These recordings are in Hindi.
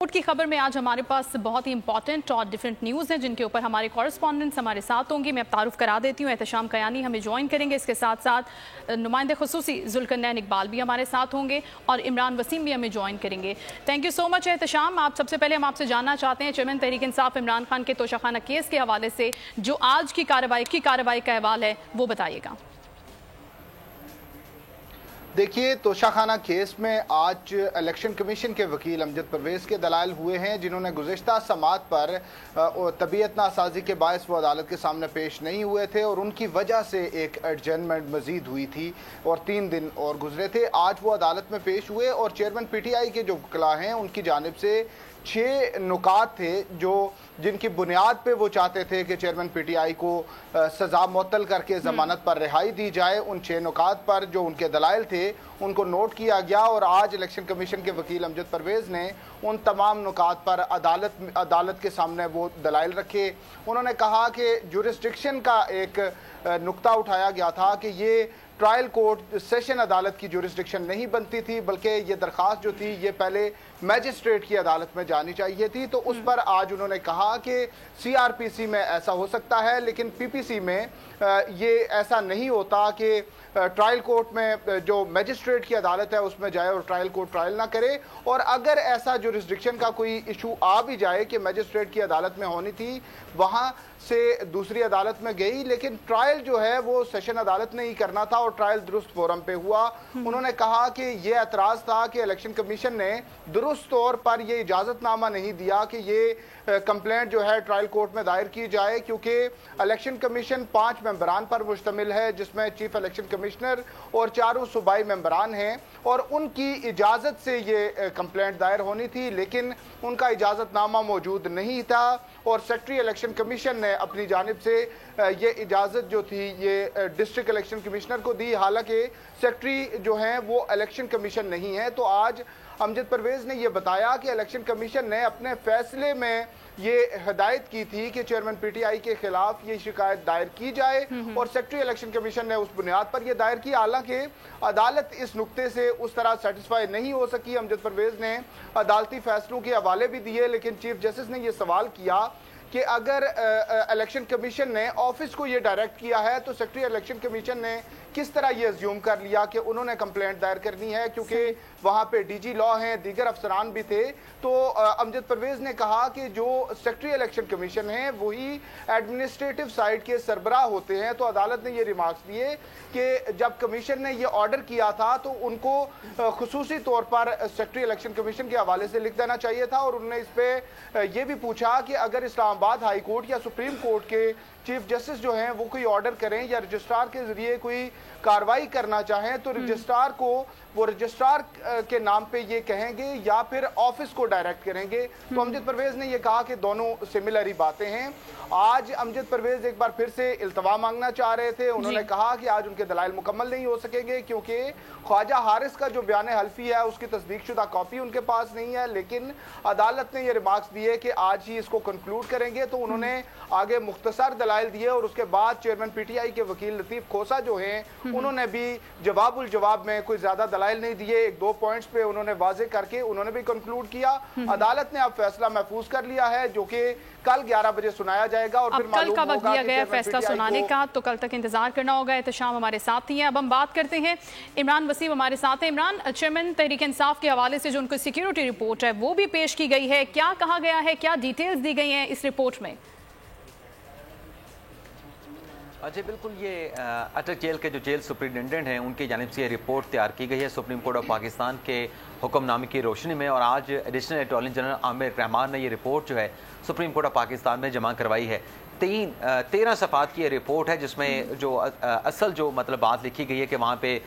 कोर्ट की खबर में आज हमारे पास बहुत ही इंपॉर्टेंट और डिफरेंट न्यूज़ हैं जिनके ऊपर हमारे कॉरेस्पॉन्डेंट्स हमारे साथ होंगे। मैं अब तारुफ करा देती हूँ, एहतशाम कयानी हमें ज्वाइन करेंगे। इसके साथ साथ नुमाइंदे खुसूसी जुल्करनैन इकबाल भी हमारे साथ होंगे और इमरान वसीम भी हमें ज्वाइन करेंगे। Thank you so much Ehtesham. आप सबसे पहले हम आपसे जानना चाहते हैं चेयरमैन तहरीक इंसाफ इमरान खान के तोशाखाना केस के हवाले से जो आज की कार्रवाई का अहवाल है वो बताइएगा। देखिए, तोशाखाना केस में आज इलेक्शन कमीशन के वकील अमजद परवेज़ के दलाइल हुए हैं, जिन्होंने गुज़िश्ता समात पर तबीयत नासाजी के बायस वो अदालत के सामने पेश नहीं हुए थे और उनकी वजह से एक एडजर्नमेंट मजीद हुई थी और 3 दिन और गुजरे थे। आज वो अदालत में पेश हुए और चेयरमैन PTI के जो वकला हैं उनकी जानिब से 6 नुकात थे जिनकी बुनियाद पे वो चाहते थे कि चेयरमैन PTI को सज़ा मुअत्तल करके ज़मानत पर रिहाई दी जाए। उन 6 नुकात पर जो उनके दलाइल थे उनको नोट किया गया और आज इलेक्शन कमीशन के वकील अमजद परवेज़ ने उन तमाम नुकात पर अदालत के सामने वो दलाइल रखे। उन्होंने कहा कि जुरिस्डिक्शन का एक नुक्ता उठाया गया था कि ये ट्रायल कोर्ट सेशन अदालत की जुरिस्डिक्शन नहीं बनती थी, बल्कि ये दरख्वास्त जो थी ये पहले मैजिस्ट्रेट की अदालत में जानी चाहिए थी। तो उस पर आज उन्होंने कहा कि CRPC में ऐसा हो सकता है, लेकिन PPC में ये ऐसा नहीं होता कि ट्रायल कोर्ट में जो मैजिस्ट्रेट की अदालत है उसमें जाए और ट्रायल कोर्ट ट्रायल ना करे। और अगर ऐसा जुरिस्डिक्शन का कोई इशू आ भी जाए कि मैजिस्ट्रेट की अदालत में होनी थी, वहाँ से दूसरी अदालत में गई, लेकिन ट्रायल जो है वो सेशन अदालत ने ही करना था और ट्रायल दुरुस्त फोरम पे हुआ। उन्होंने कहा कि ये एतराज़ था कि इलेक्शन कमीशन ने दुरुस्त तौर पर ये इजाज़तनामा नहीं दिया कि ये कंप्लेंट जो है ट्रायल कोर्ट में दायर की जाए, क्योंकि इलेक्शन कमीशन 5 मेंबरान पर मुश्तमिल है, जिसमें चीफ इलेक्शन कमिश्नर और 4 सूबाई मेंबरान हैं और उनकी इजाज़त से ये कंप्लेंट दायर होनी थी, लेकिन उनका इजाज़तनामा मौजूद नहीं था और सेक्रेटरी इलेक्शन कमीशन ने अपनी जानिब से ये इजाज़त जो थी ये डिस्ट्रिक्ट इलेक्शन कमिश्नर को दी। हालांकि सेक्रेटरी जो हैं वो इलेक्शन कमीशन नहीं है। तो आज अमजद परवेज़ ने यह बताया कि इलेक्शन कमीशन ने अपने फैसले में ये हिदायत की थी कि चेयरमैन PTI के खिलाफ ये शिकायत दायर की जाए और सेक्रेटरी इलेक्शन कमीशन ने उस बुनियाद पर यह दायर की। हालांकि अदालत इस नुक्ते से उस तरह सेटिस्फाई नहीं हो सकी। अमजद परवेज़ ने अदालती फैसलों के हवाले भी दिए, लेकिन चीफ जस्टिस ने यह सवाल किया कि अगर इलेक्शन कमीशन ने ऑफिस को ये डायरेक्ट किया है तो सेक्रेटरी इलेक्शन कमीशन ने किस तरह ये अज्यूम कर लिया कि उन्होंने कंप्लेंट दायर करनी है, क्योंकि वहाँ पे DG लॉ हैं, दीगर अफसरान भी थे। तो अमजद परवेज़ ने कहा कि जो सेक्रेटरी इलेक्शन कमीशन है वही एडमिनिस्ट्रेटिव साइड के सरबराह होते हैं। तो अदालत ने ये रिमार्क्स दिए कि जब कमीशन ने ये ऑर्डर किया था तो उनको खुसूसी तौर पर सेक्रेटरी इलेक्शन कमीशन के हवाले से लिख देना चाहिए था और उन्होंने इस पर यह भी पूछा कि अगर इस्लामाबाद हाई कोर्ट या सुप्रीम कोर्ट के चीफ जस्टिस जो हैं वो कोई ऑर्डर करें या रजिस्ट्रार के जरिए कोई कार्रवाई करना चाहें तो रजिस्ट्रार को वो रजिस्ट्रार के नाम पे ये कहेंगे या फिर ऑफिस को डायरेक्ट करेंगे। तो अमजद परवेज़ ने ये कहा कि दोनों सिमिलर ही बातें हैं। आज अमजद परवेज़ एक बार फिर से इल्तवा मांगना चाह रहे थे। उन्होंने कहा कि आज उनके दलाइल मुकम्मल नहीं हो सकेंगे क्योंकि ख्वाजा हारिस का जो बयान हल्फी है उसकी तस्दीक शुदा कॉपी उनके पास नहीं है, लेकिन अदालत ने ये रिमार्क्स दिए कि आज ही इसको कंक्लूड करेंगे। तो उन्होंने आगे मुख्तसर दलाइल दिए और उसके बाद चेयरमैन PTI के वकील लतीफ़ खोसा जो हैं उन्होंने भी जवाब में कोई ज्यादा दलाइल नहीं दिए। 1-2 पॉइंट्स पे उन्होंने वाजे करके उन्होंने भी कंक्लूड किया। अदालत ने अब फैसला महफूज कर लिया है जो कि कल 11 बजे सुनाया जाएगा और फिर कल का वक्त दिया गया फैसला सुनाने का, तो कल तक इंतजार करना होगा। एहतशाम हमारे साथ ही हैं। अब हम बात करते हैं, इमरान वसीम हमारे साथ हैं। इमरान, चेयरमैन तहरीक इंसाफ के हवाले से जो उनकी सिक्योरिटी रिपोर्ट है वो भी पेश की गई है, क्या कहा गया है, क्या डिटेल्स दी गई हैं इस रिपोर्ट में? जी बिल्कुल, ये अटक जेल के जो जेल सुप्रिटेंडेंट हैं उनकी जानिब से ये रिपोर्ट तैयार की गई है सुप्रीम कोर्ट ऑफ पाकिस्तान के हुक्मनामे की रोशनी में और आज additional attorney general Aamir Rahman ने ये रिपोर्ट जो है सुप्रीम कोर्ट ऑफ पाकिस्तान में जमा करवाई है। 13 सफ़ात की ये रिपोर्ट है जिसमें जो असल जो मतलब बात लिखी गई है कि वहाँ पे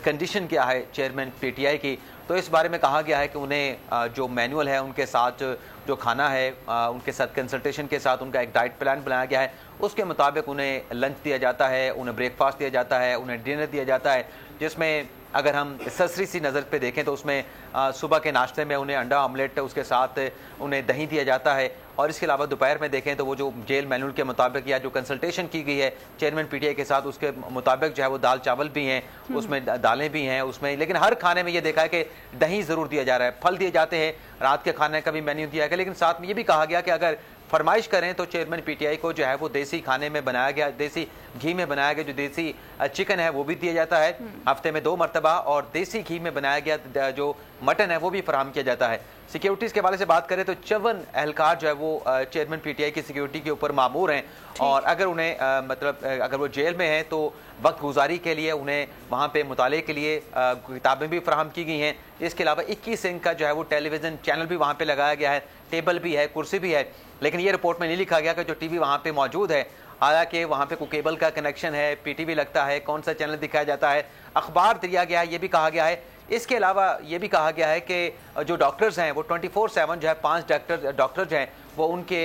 कंडीशन क्या है चेयरमैन PTI की। तो इस बारे में कहा गया है कि उन्हें जो मैनुअल है उनके साथ जो खाना है उनके साथ कंसल्टेशन के साथ उनका एक डाइट प्लान बनाया गया है, उसके मुताबिक उन्हें लंच दिया जाता है, उन्हें ब्रेकफास्ट दिया जाता है, उन्हें डिनर दिया जाता है, जिसमें अगर हम सरसरी सी नज़र पे देखें तो उसमें सुबह के नाश्ते में उन्हें अंडा ऑमलेट, उसके साथ उन्हें दही दिया जाता है। और इसके अलावा दोपहर में देखें तो वो जो जेल मैनुअल के मुताबिक या जो कंसल्टेशन की गई है चेयरमैन पीटीआई के साथ, उसके मुताबिक जो है वो दाल चावल भी हैं, उसमें दालें भी हैं उसमें, लेकिन हर खाने में ये देखा है कि दही ज़रूर दिया जा रहा है। फल दिए जाते हैं, रात के खाने का भी मेन्यू दिया गया, लेकिन साथ में ये भी कहा गया कि अगर फरमाइश करें तो चेयरमैन पीटीआई को जो है वो देसी खाने में बनाया गया, देसी घी में बनाया गया जो देसी चिकन है वो भी दिया जाता है हफ्ते में 2 मरतबा, और देसी घी में बनाया गया जो मटन है वो भी फराहम किया जाता है। सिक्योरिटीज़ के हवाले से बात करें तो 54 एहलकार जो है वो चेयरमैन पीटीआई की सिक्योरिटी के ऊपर मामूर हैं, और अगर उन्हें अगर वो जेल में हैं तो वक्त गुजारी के लिए उन्हें वहाँ पे मुताले के लिए किताबें भी फराहम की गई हैं। इसके अलावा 21 इंच का जो है वो टेलीविज़न चैनल भी वहाँ पे लगाया गया है, टेबल भी है, कुर्सी भी है, लेकिन ये रिपोर्ट में नहीं लिखा गया कि जो टीवी वहाँ पे मौजूद है, हालांकि वहाँ पे कोई केबल का कनेक्शन है, पीटीवी लगता है, कौन सा चैनल दिखाया जाता है, अखबार दिया गया है, ये भी कहा गया है। इसके अलावा ये भी कहा गया है कि जो डॉक्टर्स हैं वो 24/7 जो है 5 डॉक्टर जो हैं वो उनके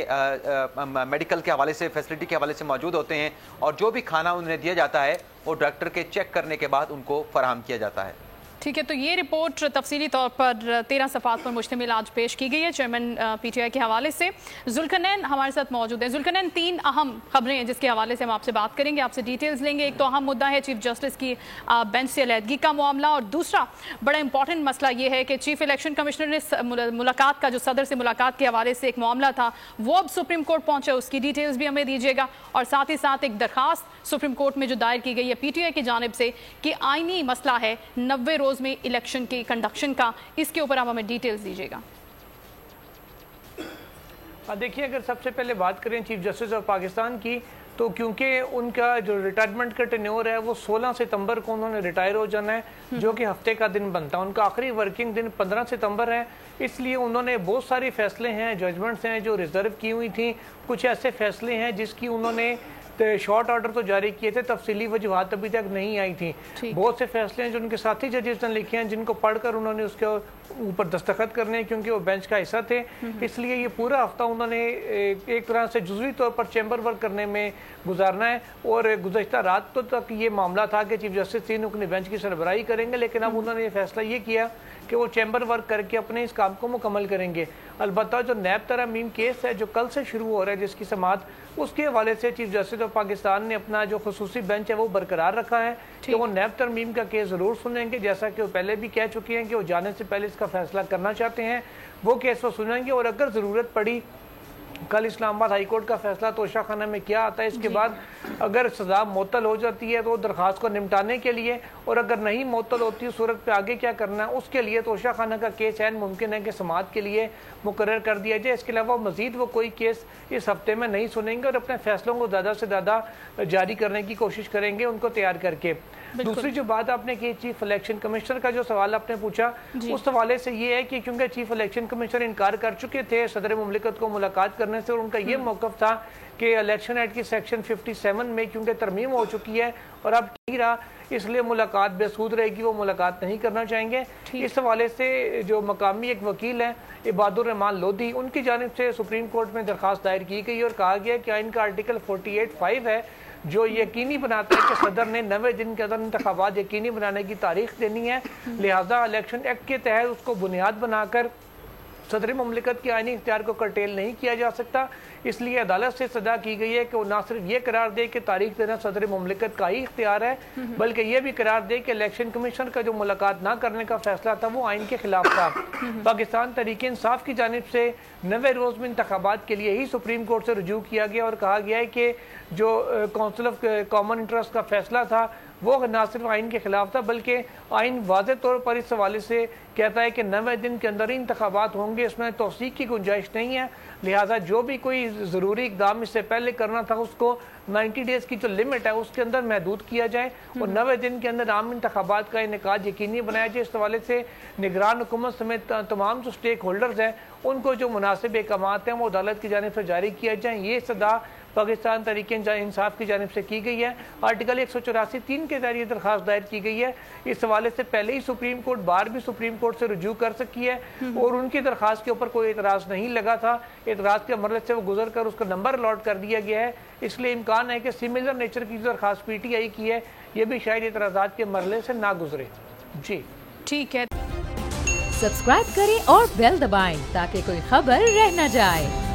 मेडिकल के हवाले से, फैसिलिटी के हवाले से मौजूद होते हैं, और जो भी खाना उन्हें दिया जाता है वो डॉक्टर के चेक करने के बाद उनको फराहम किया जाता है। ठीक है, तो ये रिपोर्ट तफसीली तौर पर 13 सफ़ात पर मुश्तमिल आज पेश की गई है चेयरमैन पीटीआई के हवाले से। जुल्करनैन हमारे साथ मौजूद है। जुल्करनैन, 3 अहम खबरें हैं जिसके हवाले से हम आपसे बात करेंगे, आपसे डिटेल्स लेंगे। एक तो अहम मुद्दा है चीफ जस्टिस की बेंच से अलहदगी का मामला, और दूसरा बड़ा इंपॉर्टेंट मसला ये है कि चीफ इलेक्शन कमिश्नर ने मुलाकात का, जो सदर से मुलाकात के हवाले से एक मामला था, वो अब सुप्रीम कोर्ट पहुंचा, उसकी डिटेल्स भी हमें दीजिएगा। और साथ ही साथ एक दरखास्त सुप्रीम कोर्ट में जो दायर की गई है पीटीआई की जानिब से कि आईनी मसला है 90 रोज़ में इलेक्शन के कंडक्शन का, इसके ऊपर आप हमें डिटेल्स दीजिएगा। देखिए, अगर सबसे पहले बात करें चीफ जस्टिस ऑफ पाकिस्तान की, तो क्योंकि उनका जो रिटायरमेंट का टेन्योर है वो 16 सितंबर को उन्होंने रिटायर हो जाना है, जो कि हफ्ते का दिन बनता है। उनका आखिरी वर्किंग दिन 15 सितंबर है, इसलिए उन्होंने बहुत सारे फैसले हैं, जजमेंट्स हैं जो रिजर्व की हुई थी। कुछ ऐसे फैसले हैं जिसकी उन्होंने शॉर्ट ऑर्डर तो जारी किए थे, तफसीली वजूहात अभी तक नहीं आई थी। बहुत से फैसले हैं जो उनके साथी जजेस ने लिखे हैं, जिनको पढ़कर उन्होंने उसके ऊपर दस्तखत करने हैं, क्योंकि वो बेंच का हिस्सा थे। इसलिए ये पूरा हफ्ता उन्होंने एक तरह से जुज़वी तौर पर चैम्बर वर्क करने में गुजारना है। और गुज़श्ता रात तो तक ये मामला था कि चीफ जस्टिस 3 रुकनी बेंच की सरबराही करेंगे, लेकिन अब उन्होंने ये फैसला ये किया कि वो चैम्बर वर्क करके अपने इस काम को मुकम्मल करेंगे। अलबत्ता जो नैब तरमीम केस है जो कल से शुरू हो रहा है, जिसकी समाअत, उसके हवाले से चीफ जस्टिस ऑफ पाकिस्तान ने अपना जो खुसूसी बेंच है वो बरकरार रखा है कि वो नैब तरमीम का केस ज़रूर सुनेंगे, जैसा कि वो पहले भी कह चुके हैं कि वो जाने से पहले इसका फैसला करना चाहते हैं। वो केस वो सुनेंगे, और अगर ज़रूरत पड़ी कल इस्लामाबाद हाई कोर्ट का फैसला तोशा खाना में क्या आता है, इसके बाद अगर सजा मुअत्तल हो जाती है तो दरख्वास्त को निपटाने के लिए, और अगर नहीं मुअत्तल होती सूरत पे आगे क्या करना है उसके लिए तोशा खाना का केस ऐन मुमकिन है कि समाअत के लिए मुकर्रर कर दिया जाए। इसके अलावा मजीद वो कोई केस इस हफ्ते में नहीं सुनेंगे और अपने फैसलों को ज़्यादा से ज़्यादा जारी करने की कोशिश करेंगे, उनको तैयार करके। दूसरी जो बात आपने की चीफ इलेक्शन कमिश्नर का जो सवाल आपने पूछा, उस हवाले से ये है कि क्योंकि चीफ इलेक्शन कमिश्नर इनकार कर चुके थे सदर मुमलिकत को मुलाकात करने से, और उनका ये मौक़िफ़ था कि इलेक्शन एक्ट की सेक्शन 57 में क्योंकि तरमीम हो चुकी है और अब ठीक रहा, इसलिए मुलाकात बेसूद रहेगी, वो मुलाकात नहीं करना चाहेंगे। इस हवाले से जो मकामी एक वकील हैं इबादुर रहमान लोधी, उनकी जानिब से सुप्रीम कोर्ट में दरख्वास्त दायर की गई और कहा गया कि आइन का आर्टिकल 48(5) है जो यकीनी बनाता है कि सदर ने 90 दिन के अंदर इंतखाबात यकीनी बनाने की तारीख देनी है, लिहाजा इलेक्शन एक्ट के तहत उसको बुनियाद बनाकर सदर मुमलिकत के आईनी इख्तियार को कर्टेल नहीं किया जा सकता। इसलिए अदालत से सदा की गई है कि वो ना सिर्फ ये करार दे कि तारीख देना सदर मुमलिकत का ही इख्तियार है, बल्कि ये भी करार दे कि इलेक्शन कमीशन का जो मुलाकात ना करने का फैसला था वो आइन के खिलाफ था। पाकिस्तान तहरीक इंसाफ की जानिब से 90 रोज़ में इंतखाबात के लिए ही सुप्रीम कोर्ट से रुजू किया गया और कहा गया है कि जो काउंसिल ऑफ कॉमन इंटरेस्ट का फैसला था वो ना सिर्फ आइन के खिलाफ था, बल्कि आइन वाज़े तौर पर इस हवाले से कहता है कि 90 दिन के अंदर ही इंतखाबात होंगे, इसमें तौसीक की गुंजाइश नहीं है। लिहाजा जो भी कोई ज़रूरी इकदाम इससे पहले करना था उसको 90 डेज़ की जो लिमिट है उसके अंदर महदूद किया जाए और 90 दिन के अंदर आम इंतखाबात का इनेकाद यकीनी बनाया जाए। इस हवाले से निगरान हुकूमत समेत तमाम जो स्टेक होल्डर्स हैं उनको जो मुनासिब अहकामात हैं वो अदालत की जानिब से जारी किया जाए। ये सदा पाकिस्तान तहरीक इंसाफ की जानिब से की गई है। आर्टिकल 184(3) के जरिए दरख्वास्त दायर की गई है। इस हवाले से पहले ही सुप्रीम कोर्ट बार भी सुप्रीम कोर्ट से रुजू कर सकी है और उनकी दरख्वास्त के ऊपर कोई एतराज़ नहीं लगा था। एतराज़ के मरहले से वो गुजर कर उसका नंबर अलॉट कर दिया गया है, इसलिए इम्कान है कि सिमिलर नेचर की जो दरख्वास्त PTI की है ये भी शायद एतराज़ात के मरहले से ना गुजरे। जी ठीक है। सब्सक्राइब करें और बेल दबाएं ताकि कोई खबर रह न जाए।